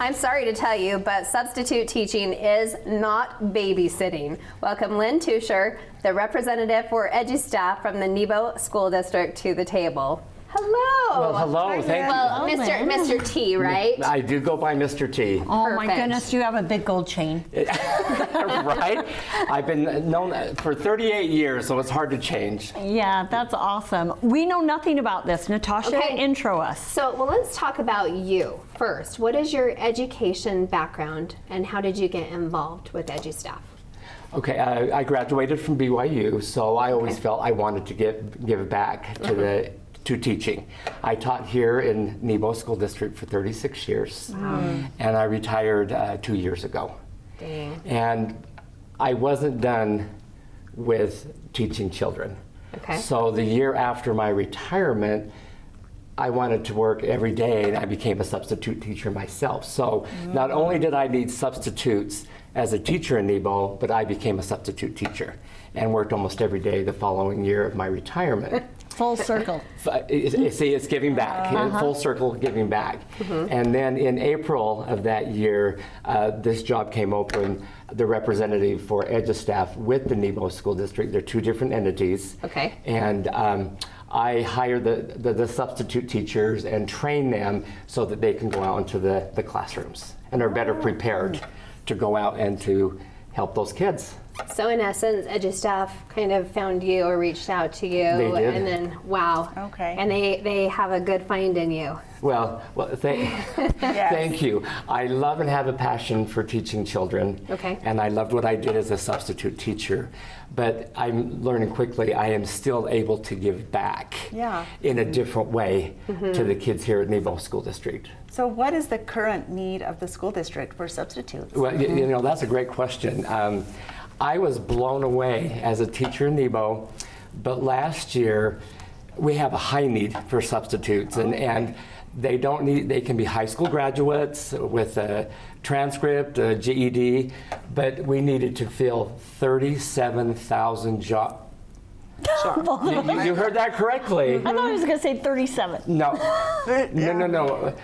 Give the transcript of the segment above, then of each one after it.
I'm sorry to tell you, but substitute teaching is not babysitting. Welcome Lynn Teuscher, the representative for Edustaff from the Nebo School District, to the table. Hello. Well, hello. Thank Well, you. Mr. T, right? I do go by Mr. T. Oh Perfect. my goodness, you have a big gold chain. Right? I've been known for 38 years, so it's hard to change. Yeah, that's awesome. We know nothing about this. Natasha, Okay. intro us. So, well, let's talk about you first. What is your education background and how did you get involved with Edustaff? Okay, I graduated from BYU, so I always felt I wanted to give back to teaching. I taught here in Nebo School District for 36 years, and I retired 2 years ago. Dang. And I wasn't done with teaching children. Okay. So the year after my retirement, I wanted to work every day, and I became a substitute teacher myself. So not only did I need substitutes as a teacher in Nebo, but I became a substitute teacher and worked almost every day the following year of my retirement. Full circle. See, it's giving back, full circle giving back. And then in April of that year, this job came open, the representative for Edustaff with the Nebo School District. They're two different entities. Okay. And I hire the substitute teachers and train them so that they can go out into the classrooms and are better prepared to go out and to help those kids. So in essence, Edustaff kind of found you or reached out to you, They did. and then wow. Okay. And they have a good find in you. Well, thank you. I love and have a passion for teaching children. Okay. And I loved what I did as a substitute teacher. But I'm learning quickly I am still able to give back in a different way to the kids here at Nebo School District. So what is the current need of the school district for substitutes? Well, you know, that's a great question. I was blown away as a teacher in Nebo, but last year we have a high need for substitutes, and they don't need, they can be high school graduates with a transcript, a GED, but we needed to fill 37,000 jobs. You heard that correctly. I thought I was going to say 37. No.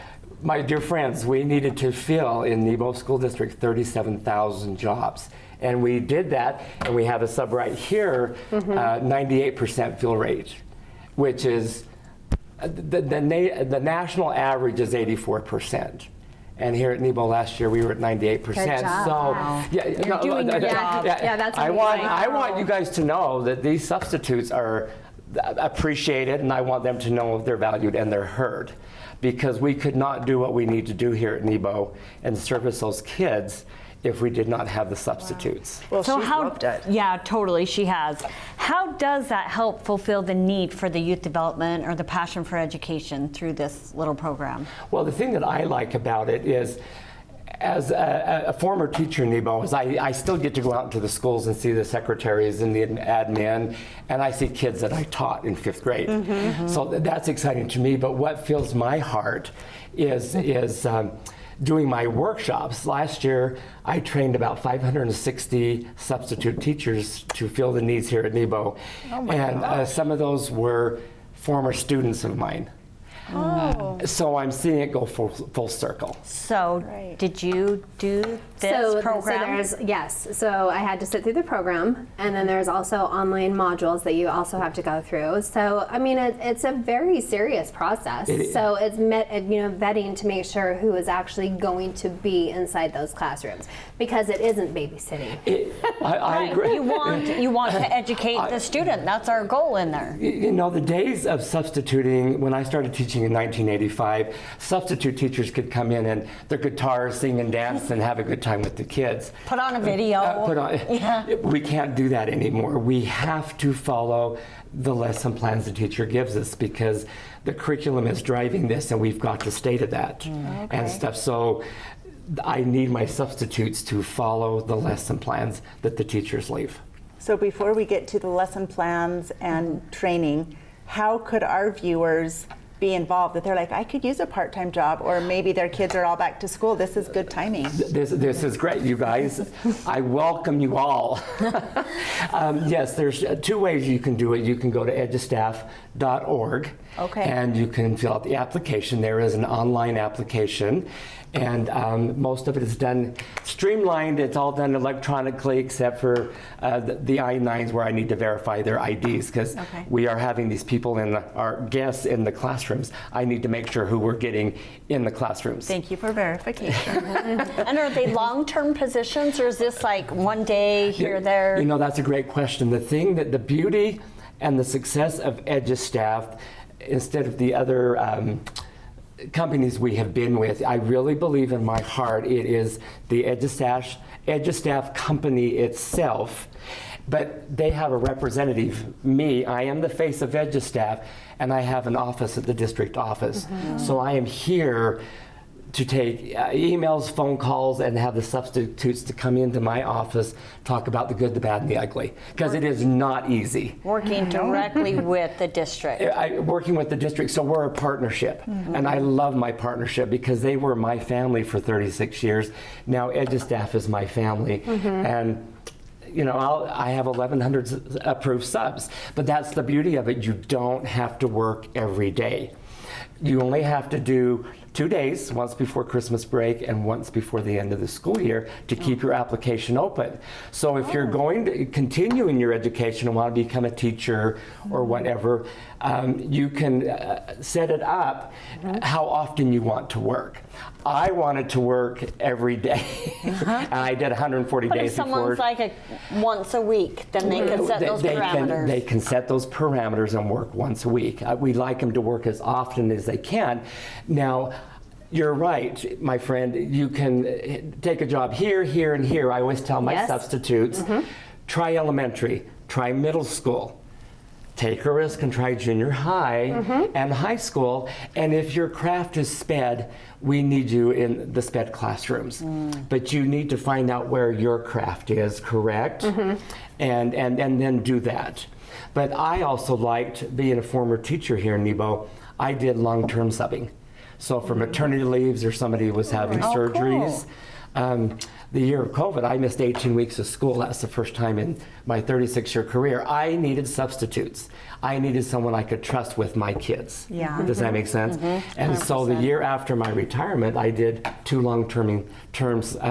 My dear friends, we needed to fill in Nebo School District 37,000 jobs. And we did that, and we have a sub right here, 98% fill rate, which is, the national average is 84%. And here at Nebo last year, we were at 98%. Good job. So, Wow. You're doing your job. Yeah, that's I amazing. want you guys to know that these substitutes are appreciated, and I want them to know they're valued and they're heard. Because we could not do what we need to do here at Nebo and service those kids if we did not have the substitutes. Well, So she's how? loved it. Yeah, totally. She has. How does that help fulfill the need for the youth development or the passion for education through this little program? Well, the thing that I like about it is, as a former teacher in Nebo, is I still get to go out into the schools and see the secretaries and the admin, and I see kids that I taught in 5th grade. So that's exciting to me. But what fills my heart is doing my workshops. Last year, I trained about 560 substitute teachers to fill the needs here at Nebo. And some of those were former students of mine. So I'm seeing it go full circle. So, Right. did you do this program? So I had to sit through the program, and then there's also online modules that you also have to go through. So I mean, it's a very serious process. So it's vetting to make sure who is actually going to be inside those classrooms, because it isn't babysitting. I agree. You want to educate the student. That's our goal in there. You know, the days of substituting, when I started teaching in 1985, substitute teachers could come in and their guitars, sing and dance and have a good time with the kids. Put on a video. We can't do that anymore. We have to follow the lesson plans the teacher gives us, because the curriculum is driving this, and we've got to stay to that and stuff. So I need my substitutes to follow the lesson plans that the teachers leave. So before we get to the lesson plans and training, how could our viewers be involved, that they're like, I could use a part-time job, or maybe their kids are all back to school. This is good timing. This is great, you guys. I welcome you all. Yes, there's 2 ways you can do it. You can go to edustaff.org, okay, and you can fill out the application. There is an online application, and most of it is done streamlined. It's all done electronically, except for the I-9s where I need to verify their IDs, because we are having these people our guests in the classrooms. I need to make sure who we're getting in the classrooms. Thank you for verification. And are they long-term positions, or is this like one day here, there? You know, that's a great question. The beauty and the success of Edustaff, instead of the other companies we have been with, I really believe in my heart it is the Edustaff company itself, but they have a representative, me. I am the face of Edustaff, and I have an office at the district office. So I am here to take emails, phone calls, and have the substitutes to come into my office, talk about the good, the bad, and the ugly, because it is not easy. Working directly with the district. Working with the district, so we're a partnership, and I love my partnership because they were my family for 36 years. Now Edustaff is my family, and you know, I have 1,100 approved subs, but that's the beauty of it. You don't have to work every day. You only have to do 2 days, once before Christmas break and once before the end of the school year, to keep your application open. So if you're going to continue in your education and want to become a teacher or whatever, you can set it up how often you want to work. I wanted to work every day, and I did 140 but days if someone's before. like once a week, then they can set those parameters. They can set those parameters and work once a week. We like them to work as often as they can. Now, you're right, my friend. You can take a job here, here, and here. I always tell my substitutes, try elementary, try middle school. Take a risk and try junior high and high school. And if your craft is SPED, we need you in the SPED classrooms. But you need to find out where your craft is, correct? And then do that. But I also liked being a former teacher here in Nebo. I did long-term subbing. So for maternity leaves or somebody was having surgeries. The year of COVID, I missed 18 weeks of school. That's the first time in my 36-year career. I needed substitutes. I needed someone I could trust with my kids. Yeah. Does that make sense? And so the year after my retirement, I did 2 long-term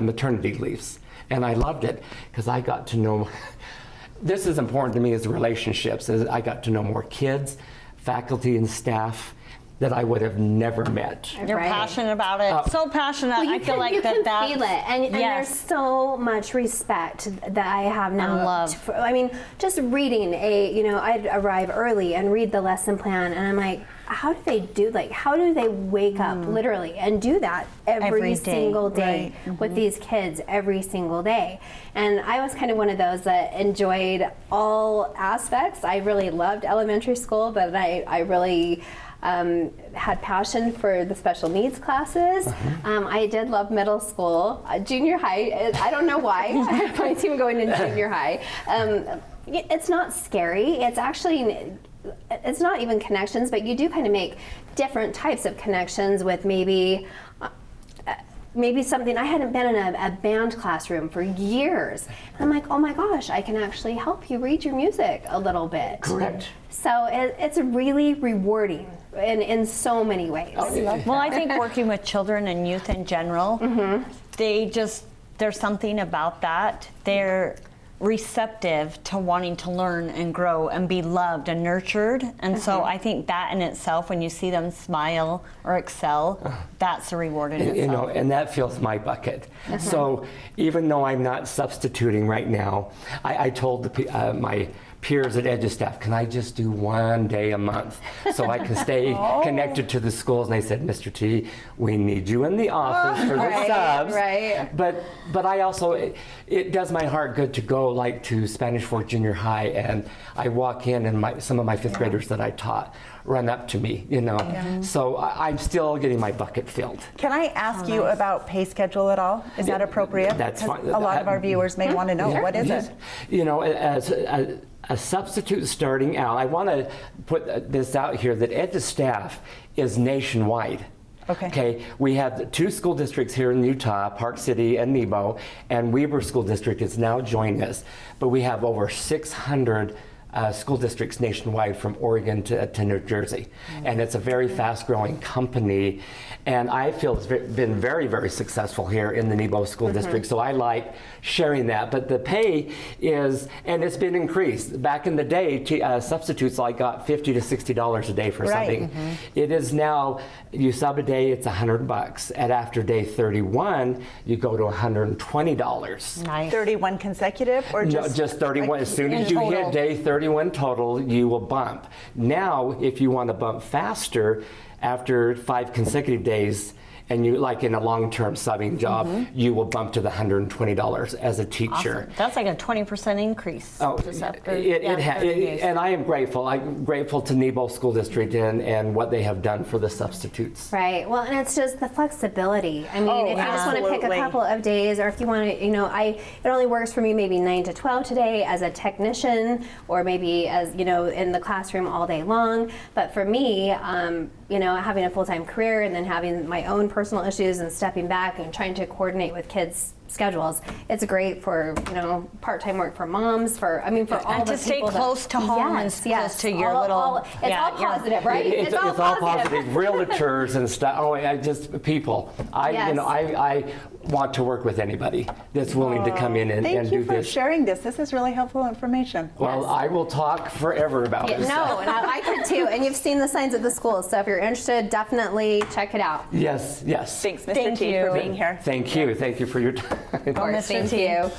maternity leaves. And I loved it because I got to know, this is important to me as relationships, as I got to know more kids, faculty, and staff that I would have never met. You're passionate about it. So passionate. Well, I feel like you can that's feel it, and there's so much respect that I have now. And love. I mean, just reading I'd arrive early and read the lesson plan, and I'm like, how do they do? Like, how do they wake up literally and do that every single day with these kids every single day? And I was kind of one of those that enjoyed all aspects. I really loved elementary school, but I really had passion for the special needs classes. I did love middle school. Junior high, I don't know why. I have my team going into junior high. It's not scary. It's actually, it's not even connections, but you do kind of make different types of connections with maybe something. I hadn't been in a band classroom for years. And I'm like, oh my gosh, I can actually help you read your music a little bit. Correct. So it's really rewarding in so many ways. Well, I think working with children and youth in general, there's something about that. They're receptive to wanting to learn and grow and be loved and nurtured. And so I think that in itself, when you see them smile or excel, that's a reward in itself. And that fills my bucket. So even though I'm not substituting right now, I told my peers at Edustaff, can I just do 1 day a month so I can stay connected to the schools? And they said, Mr. T, we need you in the office for the subs. Right. But I also, it does my heart good to go like to Spanish for junior high, and I walk in and some of my 5th graders that I taught run up to me, So I'm still getting my bucket filled. Can I ask you about pay schedule at all? Is that appropriate? That's fine. A lot of our viewers may want to know. What is it? a substitute starting out, I want to put this out here that Edustaff is nationwide. Okay, we have 2 school districts here in Utah, Park City and Nebo, and Weber School District is now joining us. But we have over 600 school districts nationwide from Oregon to New Jersey. And it's a very fast-growing company. And I feel it's been very, very successful here in the Nebo School District. So I like sharing that. But the pay is, and it's been increased. Back in the day, substitutes like got $50 to $60 a day for something. It is now, you sub a day, it's $100. And after day 31, you go to $120. Nice. 31 consecutive or just? No, just 31. As soon as you hit day 31 total, you will bump. Now, if you want to bump faster, after 5 consecutive days, and you like in a long-term subbing job, you will bump to the $120 as a teacher. Awesome. That's like a 20% increase. Oh, just after, and I am grateful. I'm grateful to Nebo School District and what they have done for the substitutes. Right. Well, and it's just the flexibility. I mean, if you just want to pick a absolutely. couple of days, or if you want to, it only works for me maybe 9 to 12 today as a technician, or maybe as in the classroom all day long. But for me, having a full-time career and then having my own personal issues and stepping back and trying to coordinate with kids' schedules, it's great for part-time work for moms, for all and the to stay people close to home and close to your little. It's all positive, right? It's all positive. Realtors and stuff. Just people. I want to work with anybody that's willing to come in and do this. Thank you for sharing this. This is really helpful information. Well, I will talk forever about this. No, and I could too. And you've seen the signs at the school, so if you're interested, definitely check it out. Yes. Thanks, Mr. Thank T, you. for being here. Thank you. Thank you for your time. Mr. Thank T. you.